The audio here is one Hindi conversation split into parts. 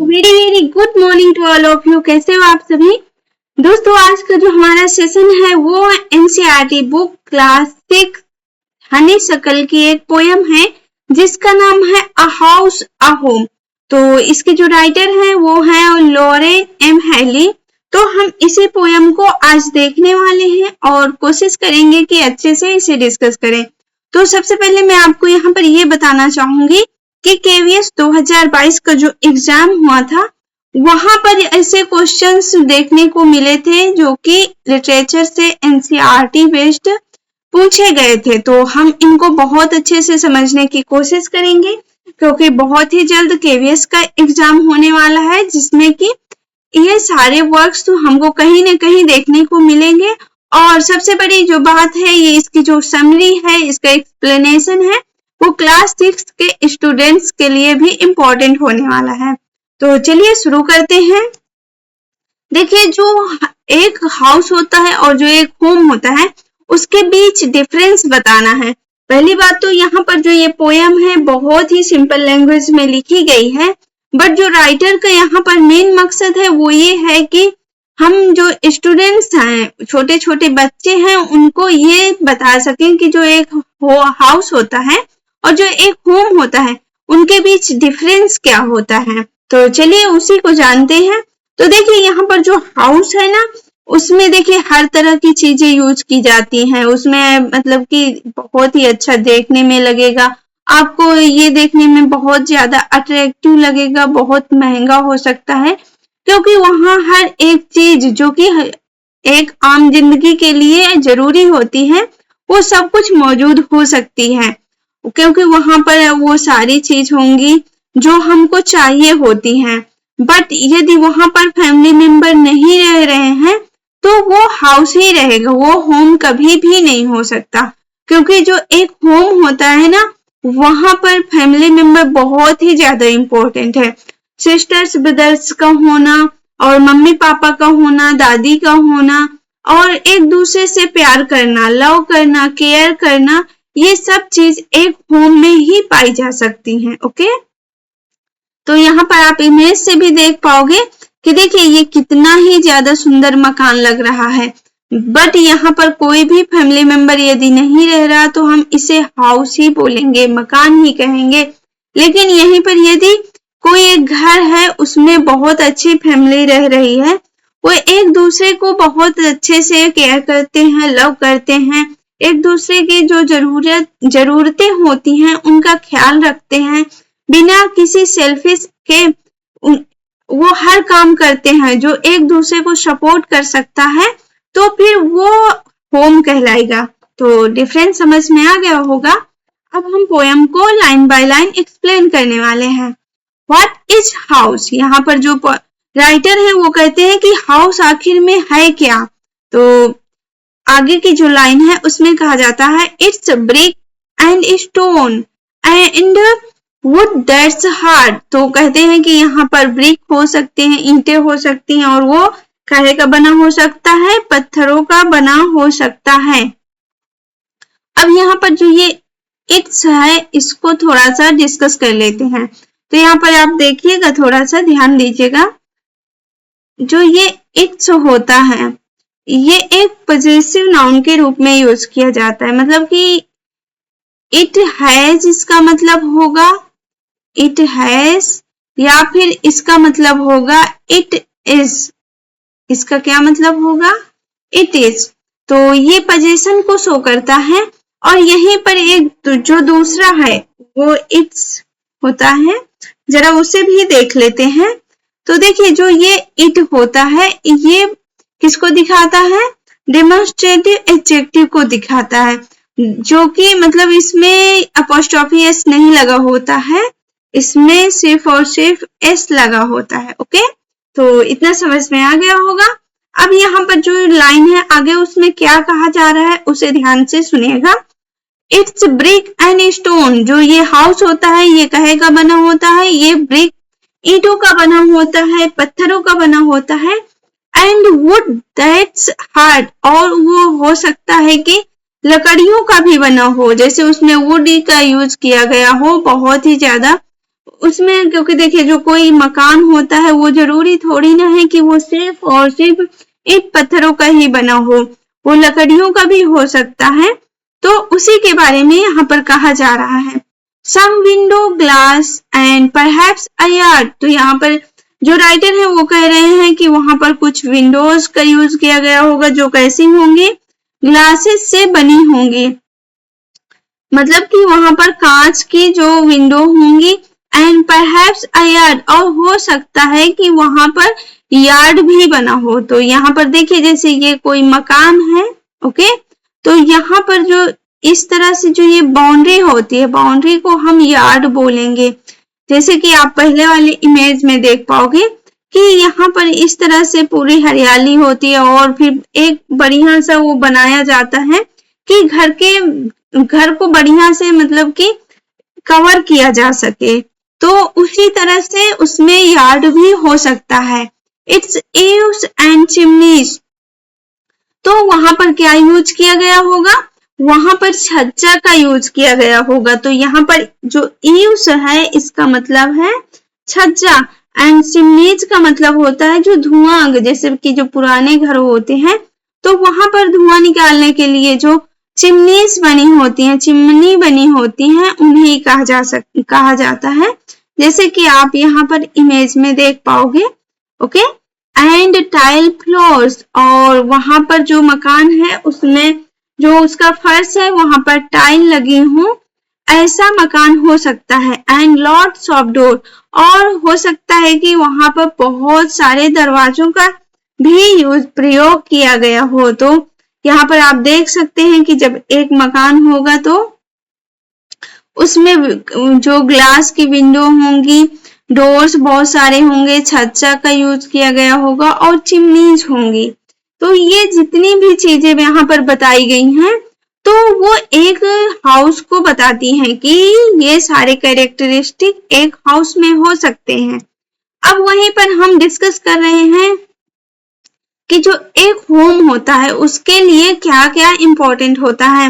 Very very good morning to all of you. कैसे हो आप सभी दोस्तों? आज का जो हमारा सेशन है वो एनसीईआरटी बुक क्लास 6 हनीशकल की एक पोयम है जिसका नाम है अ हाउस अ होम। तो इसके जो राइटर हैं वो है लॉरेन एम हैली। तो हम इसी पोयम को आज देखने वाले हैं और कोशिश करेंगे कि अच्छे से इसे डिस्कस करें। तो सबसे पहले मैं आपको यहाँ पर ये बताना चाहूंगी कि केवीएस 2022 का जो एग्जाम हुआ था वहां पर ऐसे क्वेश्चंस देखने को मिले थे जो कि लिटरेचर से एनसीईआरटी बेस्ड पूछे गए थे। तो हम इनको बहुत अच्छे से समझने की कोशिश करेंगे क्योंकि बहुत ही जल्द केवीएस का एग्जाम होने वाला है जिसमें कि ये सारे वर्क्स तो हमको कहीं ना कहीं देखने को मिलेंगे। और सबसे बड़ी जो बात है ये इसकी जो समरी है, इसका एक्सप्लेनेशन है, वो क्लास 6 के स्टूडेंट्स के लिए भी इम्पोर्टेंट होने वाला है। तो चलिए शुरू करते हैं। देखिए, जो एक हाउस होता है और जो एक होम होता है उसके बीच डिफरेंस बताना है। पहली बात तो यहाँ पर जो ये पोयम है बहुत ही सिंपल लैंग्वेज में लिखी गई है, बट जो राइटर का यहाँ पर मेन मकसद है वो ये है कि हम जो स्टूडेंट्स हैं, छोटे छोटे बच्चे हैं, उनको ये बता सकें कि जो एक हाउस होता है और जो एक होम होता है उनके बीच डिफरेंस क्या होता है। तो चलिए उसी को जानते हैं। तो देखिए यहाँ पर जो हाउस है ना उसमें देखिए हर तरह की चीजें यूज की जाती हैं। उसमें मतलब कि बहुत ही अच्छा देखने में लगेगा, आपको ये देखने में बहुत ज्यादा अट्रैक्टिव लगेगा, बहुत महंगा हो सकता है क्योंकि वहां हर एक चीज जो कि एक आम जिंदगी के लिए जरूरी होती है वो सब कुछ मौजूद हो सकती है क्योंकि वहां पर वो सारी चीज होंगी जो हमको चाहिए होती हैं। बट यदि वहां पर फैमिली मेंबर नहीं रह रहे हैं तो वो हाउस ही रहेगा, वो होम कभी भी नहीं हो सकता क्योंकि जो एक होम होता है ना वहां पर फैमिली मेंबर बहुत ही ज्यादा इम्पोर्टेंट है। सिस्टर्स ब्रदर्स का होना और मम्मी पापा का होना, दादी का होना और एक दूसरे से प्यार करना, लव करना, केयर करना, ये सब चीज एक होम में ही पाई जा सकती हैं। ओके, तो यहाँ पर आप इमेज से भी देख पाओगे कि देखिए ये कितना ही ज्यादा सुंदर मकान लग रहा है। बट यहाँ पर कोई भी फैमिली मेंबर यदि नहीं रह रहा तो हम इसे हाउस ही बोलेंगे, मकान ही कहेंगे। लेकिन यहीं पर यदि कोई एक घर है उसमें बहुत अच्छी फैमिली रह रही है, वो एक दूसरे को बहुत अच्छे से केयर करते हैं, लव करते हैं, एक दूसरे की जो जरूरतें होती हैं उनका ख्याल रखते हैं, बिना किसी सेल्फिश के वो हर काम करते हैं जो एक दूसरे को सपोर्ट कर सकता है, तो फिर वो होम कहलाएगा। तो डिफरेंस समझ में आ गया होगा। अब हम पोयम को लाइन बाय लाइन एक्सप्लेन करने वाले हैं। What is house? यहाँ पर जो राइटर है वो कहते हैं कि हाउस आखिर में है क्या। तो आगे की जो लाइन है उसमें कहा जाता है it's brick and stone and would that's hard. तो कहते हैं कि यहाँ पर ब्रिक हो सकते हैं, ईंटें हो सकती हैं और वो काहे का बना हो सकता है, पत्थरों का बना हो सकता है। अब यहाँ पर जो ये इट्स है इसको थोड़ा सा डिस्कस कर लेते हैं। तो यहाँ पर आप देखिएगा, थोड़ा सा ध्यान दीजिएगा। जो ये इट्स होता है ये एक पॉजेसिव नाउन के रूप में यूज किया जाता है। मतलब कि इट हैज इसका मतलब होगा इट हैज, या फिर इसका मतलब होगा इट इज। इसका क्या मतलब होगा? It is. तो ये पोजीशन को शो करता है और यहीं पर एक जो दूसरा है वो इट्स होता है, जरा उसे भी देख लेते हैं। तो देखिए जो ये इट होता है ये किसको दिखाता है? डेमोन्स्ट्रेटिव एडजेक्टिव को दिखाता है, जो कि मतलब इसमें अपॉस्ट्रोफी एस नहीं लगा होता है, इसमें सिर्फ और सिर्फ एस लगा होता है। ओके, तो इतना समझ में आ गया होगा। अब यहाँ पर जो लाइन है आगे उसमें क्या कहा जा रहा है उसे ध्यान से सुनिएगा। It's brick and stone. जो ये हाउस होता है ये कहे का बना होता है, ये ब्रिक ईंटों का बना होता है, पत्थरों का बना होता है। एंड वुड दैट्स हार्ड, और वो हो सकता है कि लकड़ियों का भी बना हो, जैसे उसमें वुड का यूज किया गया हो, बहुत ही ज्यादा उसमें, क्योंकि देखिए जो कोई मकान होता है वो जरूरी थोड़ी ना है कि वो सिर्फ और सिर्फ ईंट पत्थरों का ही बना हो, वो लकड़ियों का भी हो सकता है। तो उसी के बारे में यहाँ पर कहा जा रहा है। Some window glass and perhaps a yard. तो यहाँ पर जो राइटर है वो कह रहे हैं कि वहां पर कुछ विंडोज का यूज किया गया होगा जो कैसी होंगी, ग्लासेस से बनी होंगी, मतलब कि वहां पर कांच की जो विंडो होंगी। एंड परहैप्स अ यार्ड, और हो सकता है कि वहां पर यार्ड भी बना हो। तो यहाँ पर देखिए जैसे ये कोई मकान है, ओके, तो यहाँ पर जो इस तरह से जो ये बाउंड्री होती है, बाउंड्री को हम यार्ड बोलेंगे। जैसे कि आप पहले वाली इमेज में देख पाओगे कि यहाँ पर इस तरह से पूरी हरियाली होती है और फिर एक बढ़िया सा वो बनाया जाता है कि घर को बढ़िया से मतलब कि कवर किया जा सके। तो उसी तरह से उसमें यार्ड भी हो सकता है। It's eaves and chimneys. तो वहां पर क्या यूज किया गया होगा, वहां पर छज्जा का यूज किया गया होगा। तो यहाँ पर जो eaves है इसका मतलब है छज्जा, एंड चिमनीज का मतलब होता है जो धुआं, जैसे कि जो पुराने घर होते हैं तो वहां पर धुआं निकालने के लिए जो चिमनीज बनी होती हैं, चिमनी बनी होती हैं, उन्हें कहा जाता है। जैसे कि आप यहाँ पर इमेज में देख पाओगे, ओके। एंड टाइल फ्लोर्स, और वहां पर जो मकान है उसमें जो उसका फर्श है वहां पर टाइल लगी हो, ऐसा मकान हो सकता है। एंड लॉट्स ऑफ डोर, और हो सकता है कि वहां पर बहुत सारे दरवाजों का भी प्रयोग किया गया हो। तो यहाँ पर आप देख सकते हैं कि जब एक मकान होगा तो उसमें जो ग्लास की विंडो होंगी, डोर्स बहुत सारे होंगे, छज्जा का यूज किया गया होगा और चिमनीज होंगी। तो ये जितनी भी चीजें यहाँ पर बताई गई हैं तो वो एक हाउस को बताती हैं कि ये सारे कैरेक्टरिस्टिक एक हाउस में हो सकते हैं। अब वहीं पर हम डिस्कस कर रहे हैं कि जो एक होम होता है उसके लिए क्या क्या इंपॉर्टेंट होता है।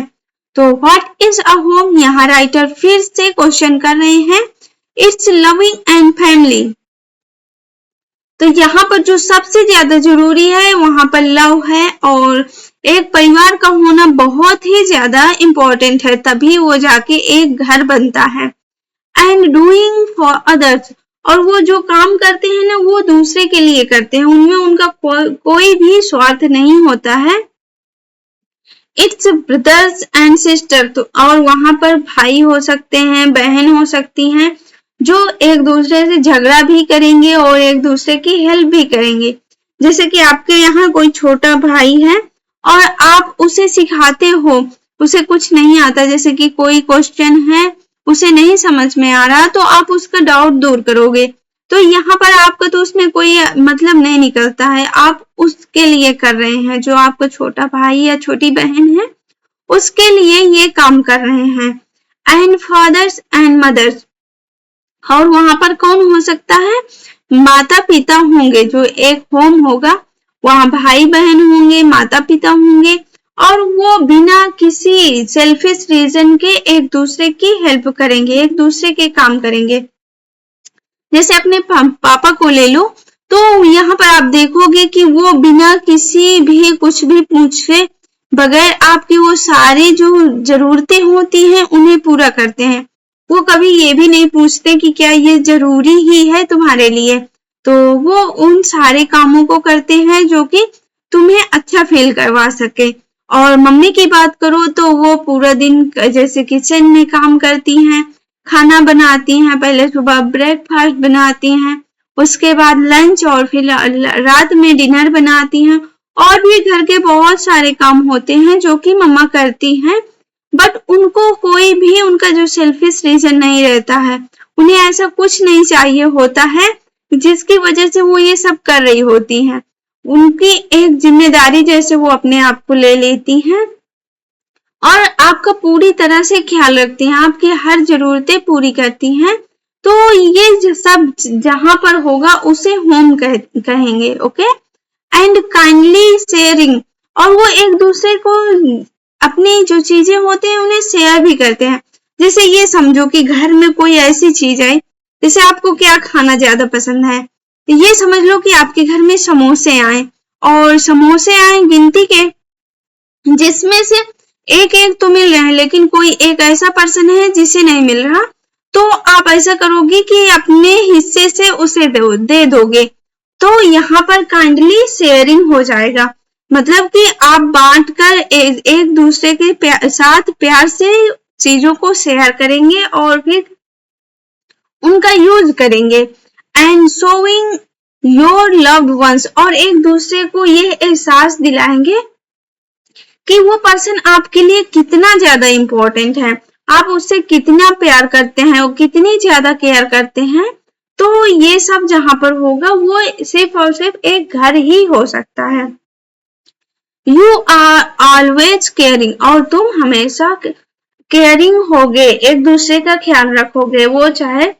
तो व्हाट इज अ होम, यहाँ राइटर फिर से क्वेश्चन कर रहे हैं। It's loving and family. तो यहाँ पर जो सबसे ज्यादा जरूरी है वहां पर लव है, और एक परिवार का होना बहुत ही ज्यादा इंपॉर्टेंट है, तभी वो जाके एक घर बनता है। एंड डूइंग फॉर अदर्स, और वो जो काम करते हैं ना वो दूसरे के लिए करते हैं, उनमें उनका कोई भी स्वार्थ नहीं होता है। इट्स ब्रदर्स एंड सिस्टर, तो और वहां पर भाई हो सकते हैं, बहन हो सकती हैं, जो एक दूसरे से झगड़ा भी करेंगे और एक दूसरे की हेल्प भी करेंगे। जैसे कि आपके यहाँ कोई छोटा भाई है और आप उसे सिखाते हो, उसे कुछ नहीं आता, जैसे कि कोई क्वेश्चन है उसे नहीं समझ में आ रहा तो आप उसका डाउट दूर करोगे। तो यहाँ पर आपका तो उसमें कोई मतलब नहीं निकलता है, आप उसके लिए कर रहे हैं, जो आपका छोटा भाई या छोटी बहन है उसके लिए ये काम कर रहे हैं। एंड फादर्स एंड मदर्स, और वहां पर कौन हो सकता है, माता पिता होंगे। जो एक होम होगा वहां भाई बहन होंगे, माता पिता होंगे, और वो बिना किसी सेल्फिश रीजन के एक दूसरे की हेल्प करेंगे, एक दूसरे के काम करेंगे। जैसे अपने पापा को ले लो, तो यहाँ पर आप देखोगे कि वो बिना किसी भी कुछ भी पूछे बगैर आपकी वो सारी जो जरूरतें होती हैं उन्हें पूरा करते हैं। वो कभी ये भी नहीं पूछते कि क्या ये जरूरी ही है तुम्हारे लिए, तो वो उन सारे कामों को करते हैं जो कि तुम्हें अच्छा फील करवा सके। और मम्मी की बात करो तो वो पूरा दिन जैसे किचन में काम करती हैं, खाना बनाती हैं, पहले सुबह ब्रेकफास्ट बनाती हैं, उसके बाद लंच और फिर रात में डिनर बनाती हैं, और भी घर के बहुत सारे काम होते हैं जो कि मम्मा करती हैं। बट उनको कोई भी उनका जो सेल्फिश रीजन नहीं रहता है, उन्हें ऐसा कुछ नहीं चाहिए होता है जिसकी वजह से वो ये सब कर रही होती हैं। उनकी एक जिम्मेदारी जैसे वो अपने आप को ले लेती हैं और आपका पूरी तरह से ख्याल रखती हैं, आपकी हर जरूरतें पूरी करती हैं। तो ये सब जहां पर होगा उसे होम कहेंगे, ओके। एंड काइंडली शेयरिंग, और वो एक दूसरे को अपनी जो चीजें होती हैं उन्हें शेयर भी करते हैं। जैसे ये समझो कि घर में कोई ऐसी चीज है जैसे आपको क्या खाना ज्यादा पसंद है, ये समझ लो कि आपके घर में समोसे आए और समोसे आए गिनती के, जिसमें से एक एक तो मिल रहे हैं लेकिन कोई एक ऐसा पर्सन है जिसे नहीं मिल रहा, तो आप ऐसा करोगे कि अपने हिस्से से उसे दे दोगे। तो यहाँ पर काइंडली शेयरिंग हो जाएगा, मतलब कि आप बांट कर एक दूसरे के साथ प्यार से चीजों को शेयर करेंगे और फिर उनका यूज करेंगे। And showing your loved ones, और एक दूसरे को ये एहसास दिलाएंगे कि वो पर्सन आपके लिए कितना ज्यादा इम्पोर्टेंट है, आप उससे कितना प्यार करते हैं और कितनी ज्यादा केयर करते हैं। तो ये सब जहां पर होगा वो सिर्फ और सिर्फ एक घर ही हो सकता है। यू आर ऑलवेज केयरिंग, और तुम हमेशा केयरिंग होगे, एक दूसरे का ख्याल रखोगे, वो चाहे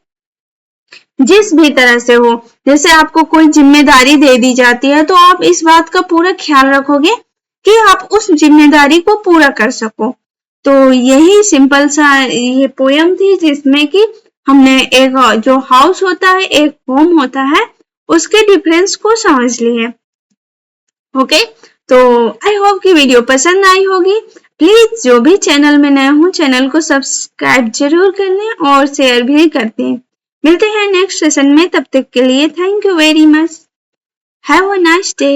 जिस भी तरह से हो। जैसे आपको कोई जिम्मेदारी दे दी जाती है तो आप इस बात का पूरा ख्याल रखोगे कि आप उस जिम्मेदारी को पूरा कर सको। तो यही सिंपल सा ये पोयम थी जिसमें कि हमने एक जो हाउस होता है, एक होम होता है, उसके डिफरेंस को समझ लिए। ओके, तो आई होप कि वीडियो पसंद आई होगी। प्लीज जो भी चैनल में नए हो चैनल को सब्सक्राइब जरूर कर लें और शेयर भी कर दें। मिलते हैं नेक्स्ट सेशन में, तब तक के लिए thank you very much. Have a nice day.